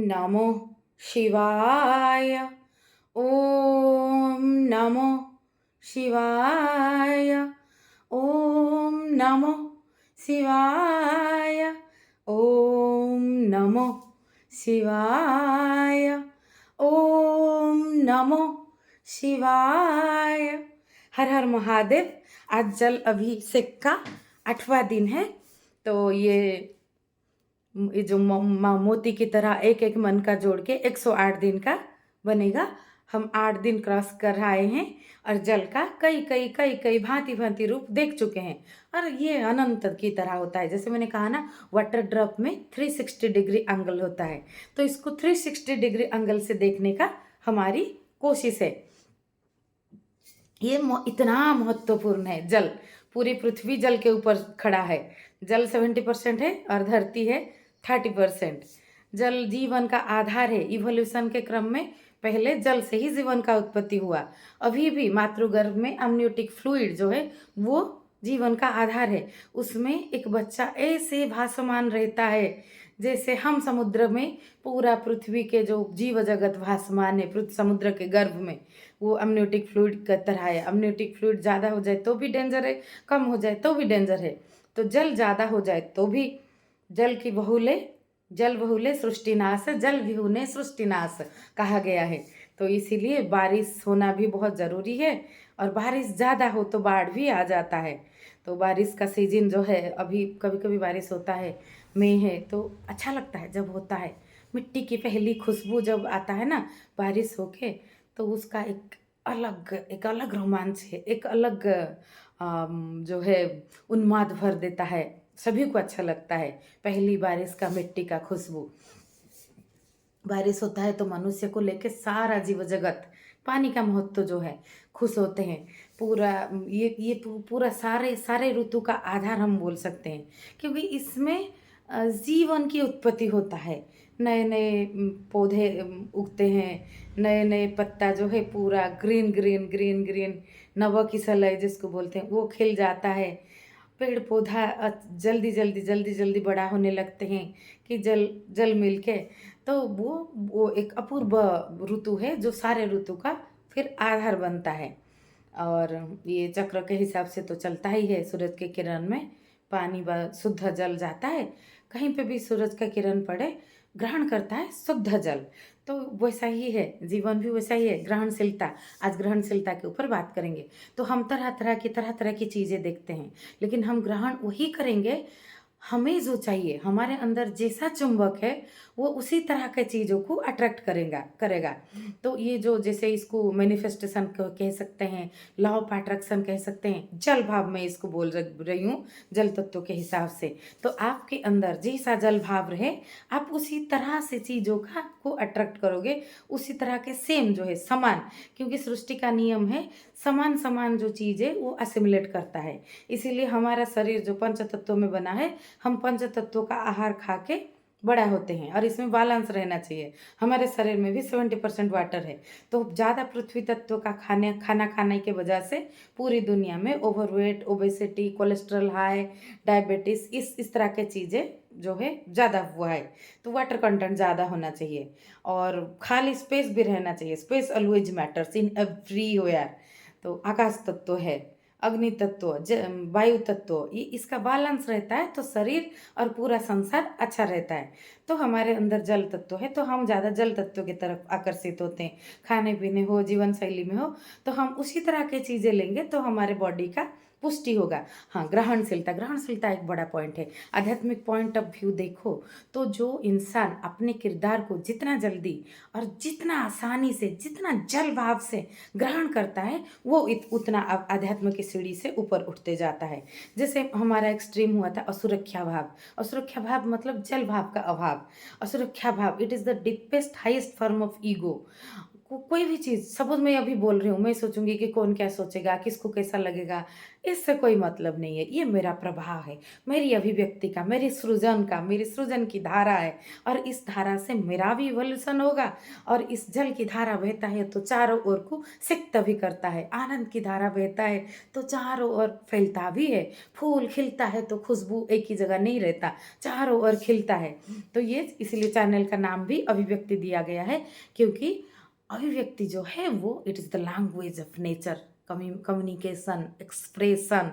नमो शिवाय। ओम नमो शिवाय। ओम नमो शिवाय। ओम नमो शिवाय। ओम नमो शिवाय। हर हर महादेव। आज जल अभिषेक का 8वां दिन है। तो ये जो मोती की तरह एक एक मन का जोड़ के 108 दिन का बनेगा। हम 8 दिन क्रॉस कर आए हैं और जल का कई कई कई कई भांति भांति रूप देख चुके हैं। और ये अनंत की तरह होता है। जैसे मैंने कहा ना, वाटर ड्रॉप में 360 डिग्री एंगल होता है। तो इसको 360 डिग्री एंगल से देखने का हमारी कोशिश है। ये इतना महत्वपूर्ण है। जल, पूरी पृथ्वी जल के ऊपर खड़ा है। जल 70% है और धरती है 30%। जल जीवन का आधार है। इवोल्यूशन के क्रम में पहले जल से ही जीवन का उत्पत्ति हुआ। अभी भी मातृगर्भ में अमनियोटिक फ्लूइड जो है वो जीवन का आधार है। उसमें एक बच्चा ऐसे भासमान रहता है जैसे हम समुद्र में पूरा पृथ्वी के जो जीव जगत भासमान है समुद्र के गर्भ में, वो अमनियोटिक फ्लूइड की तरह है। अमनियोटिक फ्लूइड ज़्यादा हो जाए तो भी डेंजर है, कम हो जाए तो भी डेंजर है। तो जल ज़्यादा हो जाए तो भी जल की बहुले जल बहुले सृष्टिनाश, जल विहुने सृष्टिनाश कहा गया है। तो इसीलिए बारिश होना भी बहुत ज़रूरी है। और बारिश ज़्यादा हो तो बाढ़ भी आ जाता है। तो बारिश का सीजन जो है, अभी कभी कभी बारिश होता है, मई है, तो अच्छा लगता है जब होता है। मिट्टी की पहली खुशबू जब आता है ना बारिश होके, तो उसका एक अलग रोमांच है, एक अलग जो है उन्माद भर देता है। सभी को अच्छा लगता है पहली बारिश का मिट्टी का खुशबू। बारिश होता है तो मनुष्य को लेके सारा जीव जगत, पानी का महत्व जो है, खुश होते हैं। पूरा पूरा सारे सारे ऋतु का आधार हम बोल सकते हैं, क्योंकि इसमें जीवन की उत्पत्ति होता है। नए नए पौधे उगते हैं, नए नए पत्ता जो है पूरा ग्रीन ग्रीन ग्रीन ग्रीन, नवकिशलय जिसको बोलते हैं, वो खिल जाता है। पेड़ पौधा जल्दी जल्दी जल्दी जल्दी बड़ा होने लगते हैं कि जल जल मिल के। तो वो एक अपूर्व ऋतु है जो सारे ऋतु का फिर आधार बनता है। और ये चक्र के हिसाब से तो चलता ही है। सूरज के किरण में पानी शुद्ध जल जाता है। कहीं पे भी सूरज का किरण पड़े, ग्रहण करता है शुद्ध जल। तो वैसा ही है, जीवन भी वैसा ही है। ग्रहणशीलता, आज ग्रहणशीलता के ऊपर बात करेंगे। तो हम तरह तरह की चीज़ें देखते हैं, लेकिन हम ग्रहण वही करेंगे, हमें जो चाहिए, हमारे अंदर जैसा चुंबक है वो उसी तरह के चीज़ों को अट्रैक्ट करेगा। तो ये जो, जैसे इसको मैनिफेस्टेशन कह सकते हैं, लॉ ऑफ अट्रैक्शन कह सकते हैं, जल भाव में इसको बोल रही हूँ जल तत्व के हिसाब से। तो आपके अंदर जैसा जल भाव रहे, आप उसी तरह से चीज़ों को अट्रैक्ट करोगे, उसी तरह के सेम जो है समान। क्योंकि सृष्टि का नियम है, समान समान जो चीज़ है वो असिमुलेट करता है। इसीलिए हमारा शरीर जो पंच तत्वों में बना है, हम पंच तत्वों का आहार खा के बड़ा होते हैं। और इसमें बैलेंस रहना चाहिए। हमारे शरीर में भी 70% वाटर है। तो ज़्यादा पृथ्वी तत्व का खाना खाने के वजह से पूरी दुनिया में overweight, obesity, cholesterol high, diabetes, इस तरह के चीज़ें जो है ज़्यादा हुआ है। तो वाटर कंटेंट ज़्यादा होना चाहिए और खाली स्पेस भी रहना चाहिए। Space always matters in everywhere. तो आकाश तत्व है, अग्नि तत्व, वायु तत्व, ये इसका बैलेंस रहता है तो शरीर और पूरा संसार अच्छा रहता है। तो हमारे अंदर जल तत्व है तो हम ज़्यादा जल तत्व की तरफ आकर्षित होते हैं। खाने पीने हो, जीवन शैली में हो, तो हम उसी तरह की चीज़ें लेंगे तो हमारे बॉडी का पुष्टि होगा। हाँ, ग्रहणशीलता, ग्रहणशीलता एक बड़ा पॉइंट है। आध्यात्मिक पॉइंट ऑफ व्यू देखो तो जो इंसान अपने किरदार को जितना जल्दी और जितना आसानी से, जितना जल भाव से ग्रहण करता है, वो उतना आध्यात्म की सीढ़ी से ऊपर उठते जाता है। जैसे हमारा एक्सट्रीम हुआ था असुरक्षा भाव। असुरक्षा भाव मतलब जल भाव का अभाव। असुरक्षा भाव, it is the deepest highest form of ego. कोई भी चीज़ सपोज़ मैं अभी बोल रही हूँ, मैं सोचूँगी कि कौन क्या सोचेगा, किसको कैसा लगेगा, इससे कोई मतलब नहीं है। ये मेरा प्रवाह है, मेरी अभिव्यक्ति का, मेरी सृजन की धारा है और इस धारा से मेरा भी इवोल्यूशन होगा और इस जल की धारा बहता है तो चारों ओर को सिक्त भी करता है, आनंद की धारा बहता है तो चारों ओर फैलता भी है, फूल खिलता है तो खुशबू एक ही जगह नहीं रहता, चारों ओर खिलता है। तो ये इसलिए चैनल का नाम भी अभिव्यक्ति दिया गया है, क्योंकि अभिव्यक्ति जो है वो it is the language of nature, communication, expression.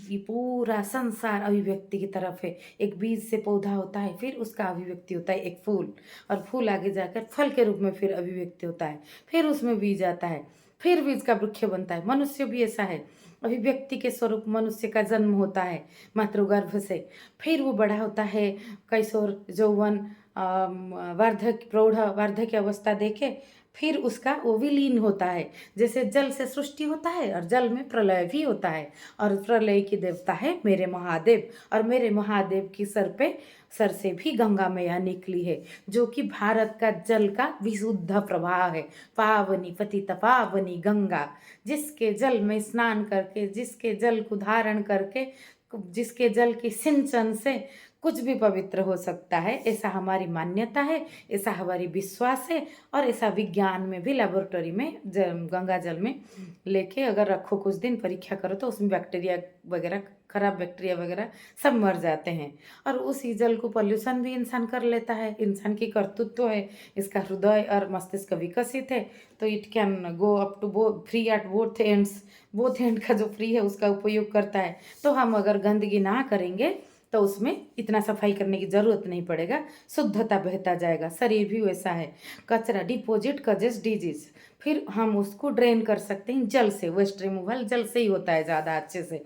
ये पूरा संसार अभिव्यक्ति की तरफ है। एक बीज से पौधा होता है, फिर उसका अभिव्यक्ति होता है एक फूल, और फूल आगे जाकर फल के रूप में फिर अभिव्यक्ति होता है, फिर उसमें बीज आता है, फिर बीज का वृक्ष बनता है। मनुष्य भी ऐसा है, अभिव्यक्ति के स्वरूप मनुष्य का जन्म होता है मातृगर्भ से, फिर वो बड़ा होता है, कैशोर यौवन वार्धक्य प्रौढ़ वार्धक्य अवस्था देके फिर उसका वो विलीन होता है। जैसे जल से सृष्टि होता है और जल में प्रलय भी होता है, और प्रलय की देवता है मेरे महादेव, और मेरे महादेव की सर से भी गंगा मैया निकली है, जो कि भारत का जल का विशुद्ध प्रवाह है। पावनी पतित पावनी गंगा, जिसके जल में स्नान करके, जिसके जल को धारण करके, जिसके जल की सिंचन से कुछ भी पवित्र हो सकता है, ऐसा हमारी मान्यता है, ऐसा हमारी विश्वास है। और ऐसा विज्ञान में भी लेबोरेटरी में गंगा जल में लेके अगर रखो, कुछ दिन परीक्षा करो तो उसमें बैक्टीरिया वगैरह, खराब बैक्टीरिया वगैरह सब मर जाते हैं। और उसी जल को पॉल्यूशन भी इंसान कर लेता है, इंसान की कर्तृत्व है, इसका हृदय और मस्तिष्क विकसित है, तो it can go up to free at both end का जो फ्री है उसका उपयोग करता है। तो हम अगर गंदगी ना करेंगे तो उसमें इतना सफाई करने की ज़रूरत नहीं पड़ेगा, शुद्धता बहता जाएगा। शरीर भी वैसा है, कचरा डिपोजिट कजेस डिजीज, फिर हम उसको ड्रेन कर सकते हैं जल से, वेस्ट रिमूवल जल से ही होता है ज़्यादा अच्छे से।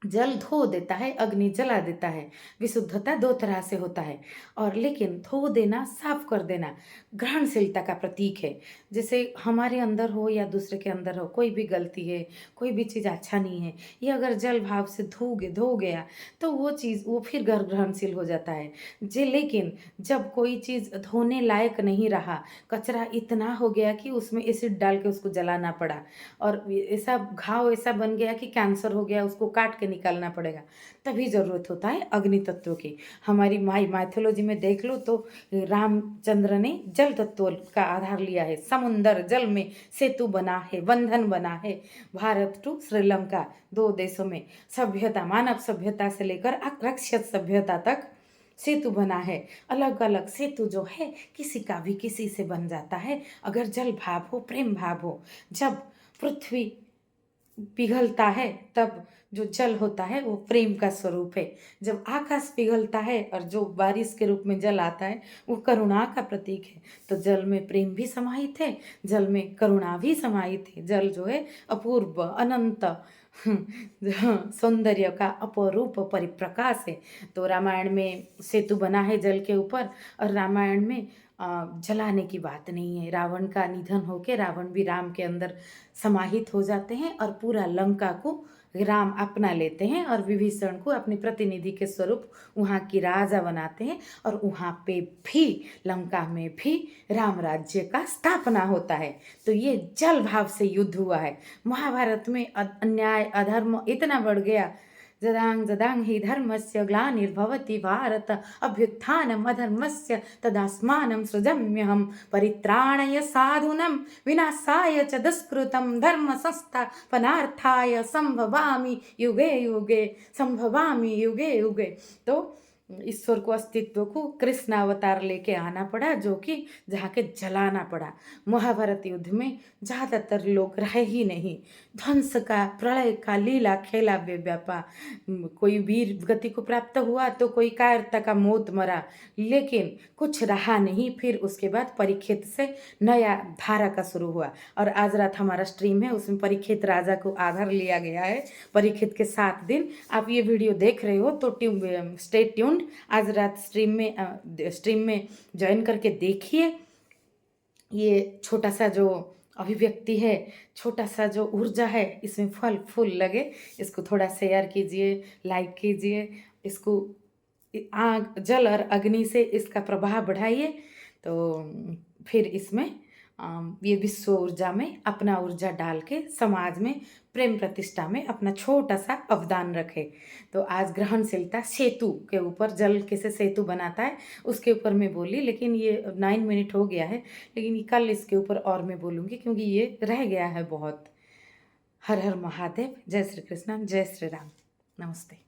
जल धो देता है, अग्नि जला देता है। विशुद्धता दो तरह से होता है, और लेकिन धो देना, साफ कर देना ग्रहणशीलता का प्रतीक है। जैसे हमारे अंदर हो या दूसरे के अंदर हो, कोई भी गलती है, कोई भी चीज़ अच्छा नहीं है, ये अगर जल भाव से धो गया तो वो चीज़ वो फिर ग्रहणशील हो जाता है जी। लेकिन जब कोई चीज़ धोने लायक नहीं रहा, कचरा इतना हो गया कि उसमें एसिड डाल के उसको जलाना पड़ा, और ऐसा घाव ऐसा बन गया कि कैंसर हो गया, उसको काट के निकालना पड़ेगा, तभी ज़रूरत होता है अग्नि तत्व की। हमारी माइथोलॉजी में देख लो तो रामचंद्र ने जल तत्व का आधार लिया है, समुंदर जल में सेतु बना है, बंधन बना है। भारत टू श्रीलंका, दो देशों में सभ्यता, मानव सभ्यता से लेकर राक्षस सभ्यता तक सेतु बना है। अलग अलग सेतु जो है किसी का भी किसी से बन जाता है, अगर जल भाव हो, प्रेम भाव हो। जब पृथ्वी पिघलता है तब जो जल होता है वो प्रेम का स्वरूप है। जब आकाश पिघलता है और जो बारिश के रूप में जल आता है वो करुणा का प्रतीक है। तो जल में प्रेम भी समाहित है, जल में करुणा भी समाहित है। जल जो है अपूर्व, अनंत सौंदर्य का अपरूप परिप्रकाश है। तो रामायण में सेतु बना है जल के ऊपर, और रामायण में जलाने की बात नहीं है। रावण का निधन होके रावण भी राम के अंदर समाहित हो जाते हैं और पूरा लंका को राम अपना लेते हैं, और विभीषण को अपने प्रतिनिधि के स्वरूप वहाँ की राजा बनाते हैं, और वहाँ पे भी लंका में भी राम राज्य का स्थापना होता है। तो ये जल भाव से युद्ध हुआ है। महाभारत में अन्याय अधर्म इतना बढ़ गया, जदांग जदांग हि धर्मस्य ग्लानिर्भवति भारत अभ्युत्थानम् अधर्मस्य तदास्मानं सृजम्यहं परित्राणाय साधूनां विनाशाय च दुष्कृतं धर्म संस्थापनार्थाय संभवामि युगे युगे, संभवामि युगे युगे। तो ईश्वर को, अस्तित्व को कृष्ण अवतार लेके आना पड़ा, जो कि जाके जलाना पड़ा। महाभारत युद्ध में ज़्यादातर लोग रहे ही नहीं। ध्वंस का, प्रलय का लीला खेला व्यापा। कोई वीर गति को प्राप्त हुआ तो कोई कायरता का मौत मरा, लेकिन कुछ रहा नहीं। फिर उसके बाद परीक्षित से नया धारा का शुरू हुआ, और आज रात हमारा स्ट्रीम है, उसमें परीक्षित राजा को आधार लिया गया है। परीक्षित के 7 दिन आप ये वीडियो देख रहे हो तो स्टे ट्यून्ड। आज रात स्ट्रीम में ज्वाइन करके देखिए। ये छोटा सा जो अभिव्यक्ति है, छोटा सा जो ऊर्जा है, इसमें फल फूल लगे। इसको थोड़ा शेयर कीजिए, लाइक कीजिए, इसको आग, जल और अग्नि से इसका प्रभाव बढ़ाइए, तो फिर इसमें ये विश्व ऊर्जा में अपना ऊर्जा डाल के समाज में प्रेम प्रतिष्ठा में अपना छोटा सा अवदान रखे। तो आज ग्रहणशीलता सेतु के ऊपर, जल कैसे सेतु बनाता है उसके ऊपर मैं बोली, लेकिन ये 9 मिनट हो गया है, लेकिन कल इसके ऊपर और मैं बोलूँगी क्योंकि ये रह गया है बहुत। हर हर महादेव। जय श्री कृष्ण, जय श्री राम। नमस्ते।